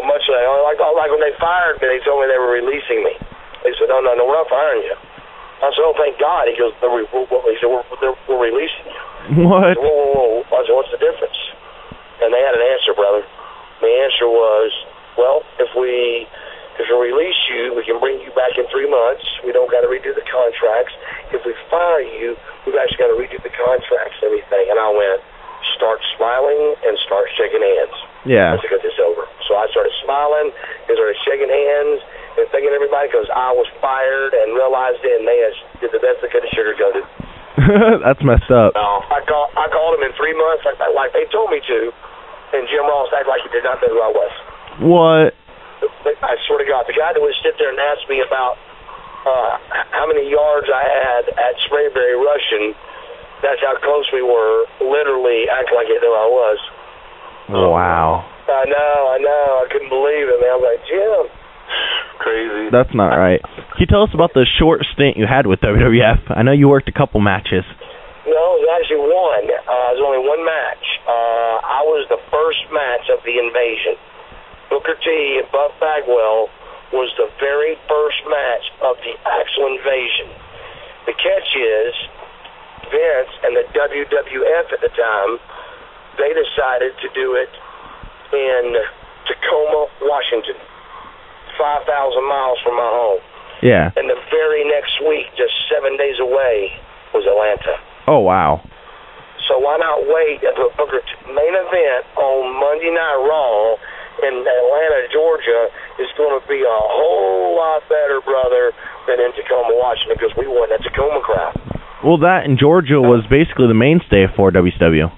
much like when they fired me, they told me they were releasing me. They said, no, we're not firing you. I said, oh, thank God. He goes, he said, we're releasing you. What? I said, whoa. I said, what's the difference? And they had an answer, brother. The answer was, well, if we release you, we can bring you back in 3 months. We don't got to redo the contracts. If we fire you, we've actually got to redo the contracts and everything. And I went, start smiling and start shaking hands. Yeah. Let's get this over. So I started smiling and started shaking hands and thanking everybody because I was fired and realized it, and they did the best they could to sugarcoat it. That's messed up. No, I called him in 3 months like they told me to, and Jim Ross acted like he did not know who I was. What? I swear to God, the guy that would sit there and ask me about how many yards I had at Sprayberry rushing, that's how close we were, literally acting like he knew I was. Wow. I know. I couldn't believe it, man. I was like, Jim. Crazy. That's not right. Can you tell us about the short stint you had with WWF? I know you worked a couple matches. No, it was actually one. It was only one match. I was the first match of the invasion. Booker T and Buff Bagwell was the very first match of the actual invasion. The catch is, Vince and the WWF at the time, they decided to do it in Tacoma, Washington, 5,000 miles from my home. Yeah. And the very next week, just 7 days away, was Atlanta. Oh, wow. So why not wait until Booker main event on Monday Night Raw in Atlanta, Georgia, is going to be a whole lot better, brother, than in Tacoma, Washington, because we won that Tacoma crowd. Well, that in Georgia was basically the mainstay for WCW.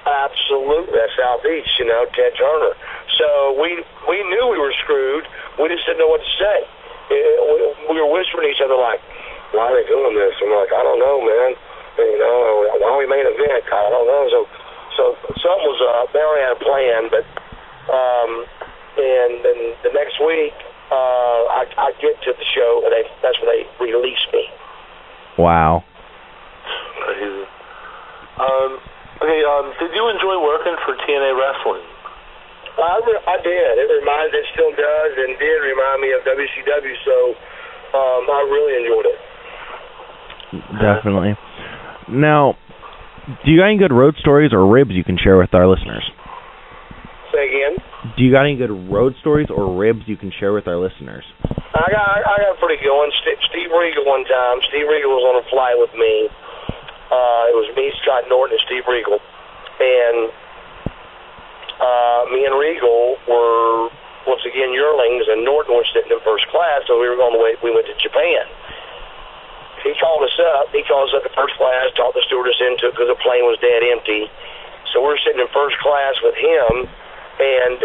Absolutely. That's Southeast, Ted Turner. So we knew we were screwed. We just didn't know what to say. We were whispering to each other like, why are they doing this? And we're like, I don't know, man. Why are we main event? I don't know. So something was up. They already had a plan, but and then the next week I get to the show, and that's when they released me. Wow. Crazy. Okay, did you enjoy working for TNA Wrestling? I did. It still does, and did remind me of WCW, so I really enjoyed it. Definitely. Now, do you got any good road stories or ribs you can share with our listeners? Say again? Do you got any good road stories or ribs you can share with our listeners? I got a pretty good one. Steve Regal one time. Steve Regal was on a flight with me. It was me, Scott Norton, and Steve Regal. And me and Regal were, once again, yearlings, and Norton was sitting in first class, so we went to Japan. He called us up. He called us up to first class, talked the stewardess into it because the plane was dead empty. So we're sitting in first class with him, and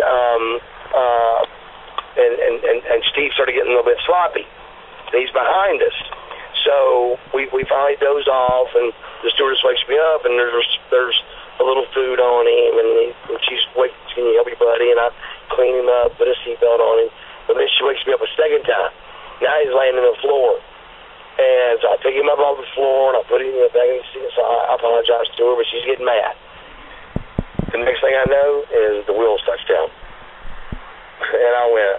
Steve started getting a little bit sloppy. He's behind us. So we finally doze off, and the stewardess wakes me up, and there's a little food on him, and she's like, can you help me, buddy? And I clean him up, put a seatbelt on him. But then she wakes me up a second time. Now he's laying on the floor. And so I pick him up off the floor, and I put him in the back of the seat. So I apologize to her, but she's getting mad. The next thing I know is the wheels touched down. And I went,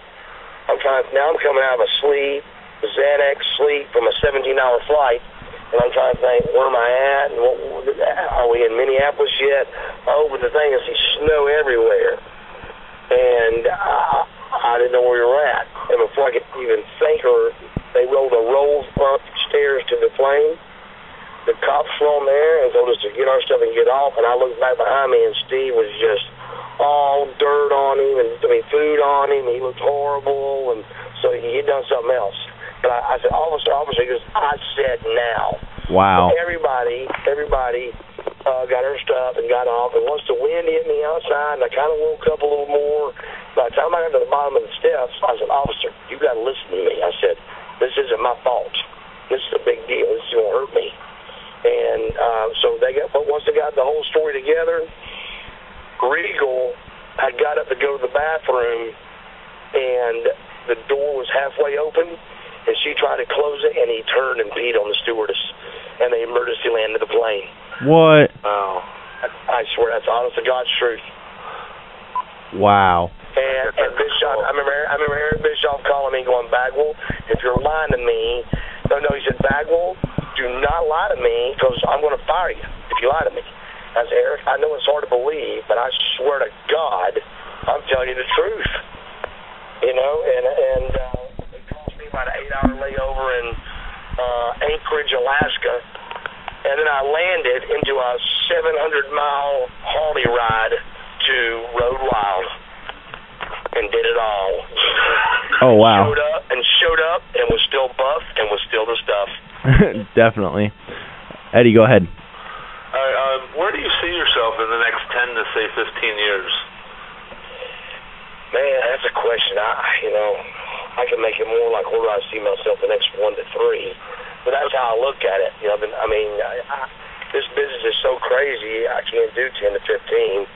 now I'm coming out of a sleep, Xanax sleep from a 17-hour flight, and I'm trying to think, where am I at? And are we in Minneapolis yet? Oh, but the thing is, there's snow everywhere. And I didn't know where we were at. And before I could even think, they rolled a roll up stairs to the plane. The cops were on there and told us to get our stuff and get off. And I looked back behind me, and Steve was just all dirt on him, and food on him. He looked horrible, and so he'd done something else. But I said, officer, he goes, I said now. Wow. So everybody got her stuff and got off. And once the wind hit me outside, and I kind of woke up a little more, by the time I got to the bottom of the steps, I said, officer, you got to listen to me. I said, this isn't my fault. This is a big deal. This is going to hurt me. And so once they got the whole story together, Regal had got up to go to the bathroom, and the door was halfway open, and she tried to close it, and he turned and peed on the stewardess, and they emergency landed the plane. What? Oh, I swear that's honest to God's truth. Wow. And bitch, I remember Eric Bischoff calling me, going, Bagwell, if you're lying to me, no, he said, Bagwell, do not lie to me, because I'm going to fire you if you lie to me. I said, Eric, I know it's hard to believe, but I swear to God, I'm telling you the truth. You know, and it cost me about an 8-hour layover in Anchorage, Alaska, and then I landed into a 700-mile Harley ride to Road Wild and did it all. Oh, wow. Showed up and was still buff and was still the stuff. Definitely. Eddie, go ahead. Where do you see yourself in the next 10 to, say, 15 years? Man, that's a question. I can make it more like where do I see myself the next 1 to 3. But that's how I look at it. You know, this business is so crazy, I can't do 10 to 15.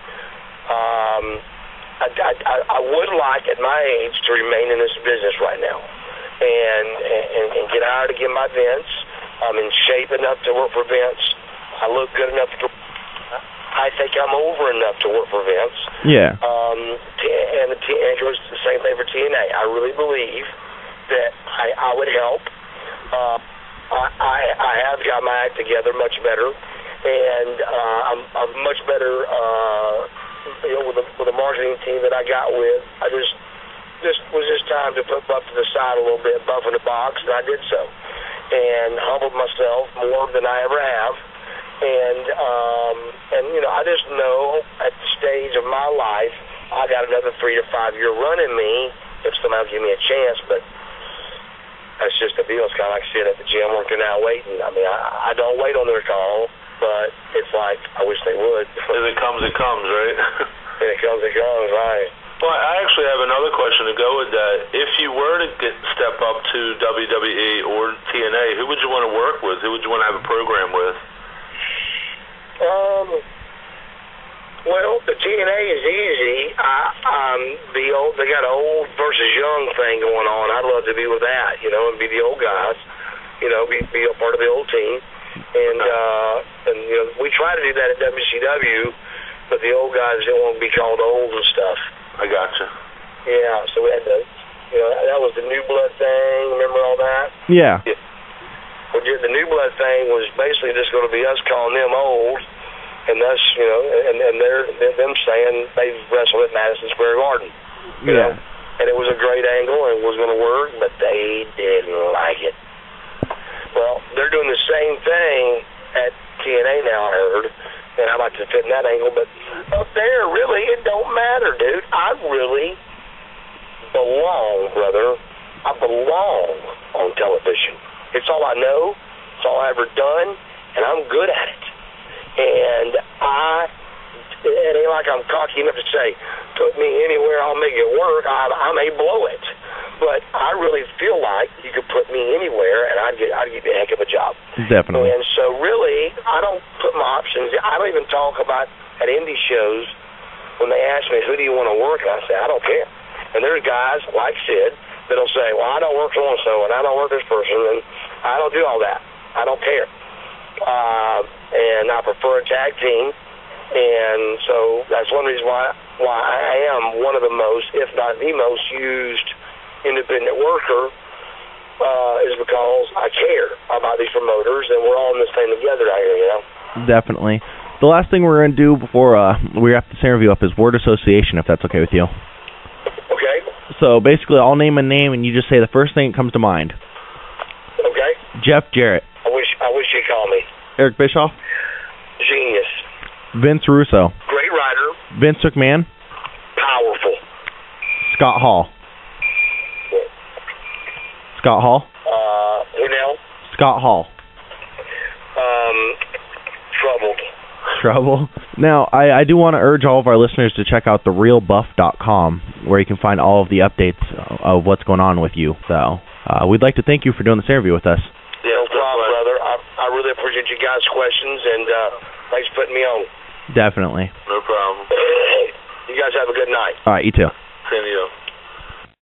I would like, at my age, to remain in this business right now and get hired again by Vince. I'm in shape enough to work for Vince. I look good enough I think I'm over enough to work for Vince. Yeah. And it goes the same thing for TNA. I really believe that I would help. I have got my act together much better, and I'm much better. With the marketing team that I got with, I just was time to put Buff to the side a little bit, Buff in the box, and I did so, and humbled myself more than I ever have. And I just know at the stage of my life, I got another 3 to 5 year run in me if somebody will give me a chance. But that's just the deal. It's kind of like sitting at the gym working out waiting. I don't wait on their call, but it's like I wish they would. If it comes, it comes, right? If it comes, it comes, right. Well, I actually have another question to go with that. If you were to step up to WWE or TNA, who would you want to work with? Who would you want to have a program with? Well, the TNA is easy. They got an old versus young thing going on. I'd love to be with that, and be the old guys, be a part of the old team. And we try to do that at WCW, but the old guys didn't want to be called old and stuff. I gotcha. Yeah, so we had to, that was the New Blood thing. Remember all that? Yeah. The New Blood thing was basically just going to be us calling them old, and us, and they're them saying they wrestled at Madison Square Garden. You know? And it was a great angle and it was going to work, but they didn't like it. Well, they're doing the same thing at TNA now, I heard, and I'd like to fit in that angle, but up there, really, it don't matter, dude. I really belong, brother. I belong on television. It's all I know. It's all I ever done, and I'm good at it. And it ain't like I'm cocky enough to say, put me anywhere, I'll make it work. I may blow it, but I really feel like you could put me anywhere, and I'd give you a heck of a job. Definitely. And so, really, I don't put my options. I don't even talk about at indie shows when they ask me, who do you want to work? And I say, I don't care. And there's guys like Sid that'll say, well, I don't work so and so, and I don't work this person, and I don't do all that. I don't care. And I prefer a tag team. And so that's one reason why I am one of the most, if not the most used independent worker, is because I care about these promoters, and we're all in this thing together out here, Definitely. The last thing we're going to do before we wrap this interview up is word association, if that's okay with you. Okay. So basically, I'll name a name, and you just say the first thing that comes to mind. Okay. Jeff Jarrett. I wish you'd call me. Eric Bischoff. Genius. Vince Russo. Great writer. Vince McMahon. Powerful. Scott Hall. What? Scott Hall. Who now? Scott Hall. Troubled. Trouble. Now, I do want to urge all of our listeners to check out therealbuff.com, where you can find all of the updates of what's going on with you. So, we'd like to thank you for doing this interview with us. Yeah, no problem, brother. I really appreciate you guys' questions, and thanks for putting me on. Definitely. No problem. You guys have a good night. All right, you too. Same to you.